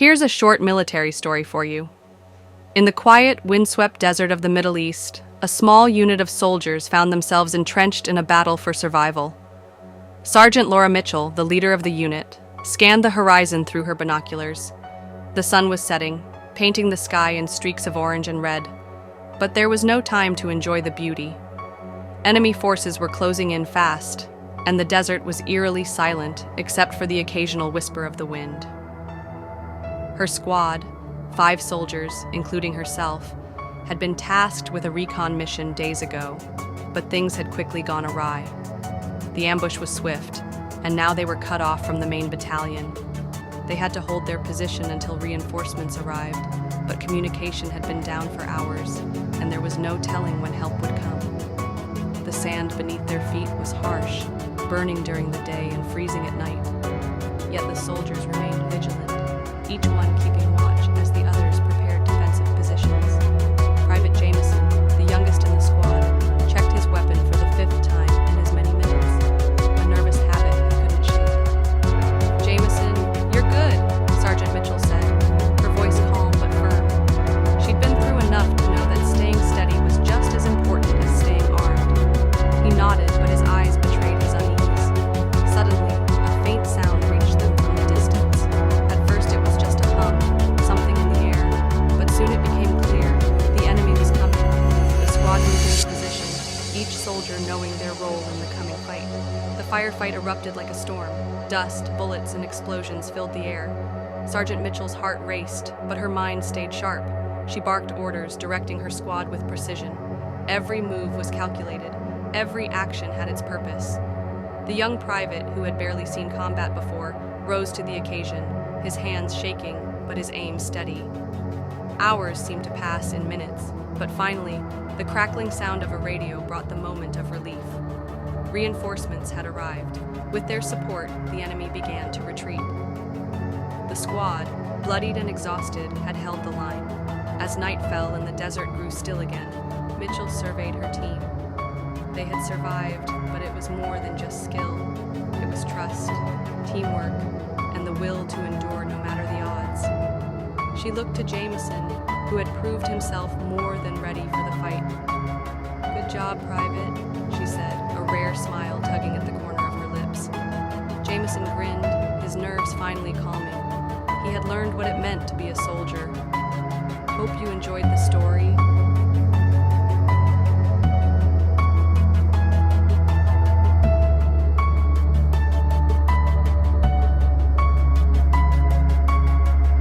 Here's a short military story for you. In the quiet, windswept desert of the Middle East, a small unit of soldiers found themselves entrenched in a battle for survival. Sergeant Laura Mitchell, the leader of the unit, scanned the horizon through her binoculars. The sun was setting, painting the sky in streaks of orange and red. But there was no time to enjoy the beauty. Enemy forces were closing in fast, and the desert was eerily silent except for the occasional whisper of the wind. Her squad, 5 soldiers, including herself, had been tasked with a recon mission days ago, but things had quickly gone awry. The ambush was swift, and now they were cut off from the main battalion. They had to hold their position until reinforcements arrived, but communication had been down for hours, and there was no telling when help would come. The sand beneath their feet was harsh, burning during the day and freezing at night. Yet the soldiers remained vigilant, each one keeping watch as the others prepared defensive positions. Private Jameson, the youngest in the squad, checked his weapon for the 5th time in as many minutes, a nervous habit he couldn't shake. "Jameson, you're good," Sergeant Mitchell said, her voice calm but firm. She'd been through enough to know that staying steady was just as important as staying armed. He nodded, but his eyes betrayed his unease. Suddenly, a faint sound reached them from the distance. At first it was just a hum, something in the air, but soon it became clear. The enemy was coming. The squad moved into position, each soldier knowing their role in the coming fight. The firefight erupted like a storm. Dust, bullets, and explosions filled the air. Sergeant Mitchell's heart raced, but her mind stayed sharp. She barked orders, directing her squad with precision. Every move was calculated. Every action had its purpose. The young private, who had barely seen combat before, rose to the occasion, his hands shaking, but his aim steady. Hours seemed to pass in minutes, but finally, the crackling sound of a radio brought the moment of relief. Reinforcements had arrived. With their support, the enemy began to retreat. The squad, bloodied and exhausted, had held the line. As night fell and the desert grew still again, Mitchell surveyed her team. They had survived, but it was more than just skill. It was trust, teamwork, and the will to endure no matter the odds. She looked to Jameson, who had proved himself more than ready for the fight. "Good job, Private," she said, a rare smile tugging at the corner of her lips. Jameson grinned, his nerves finally calming. He had learned what it meant to be a soldier. "Hope you enjoyed the story,"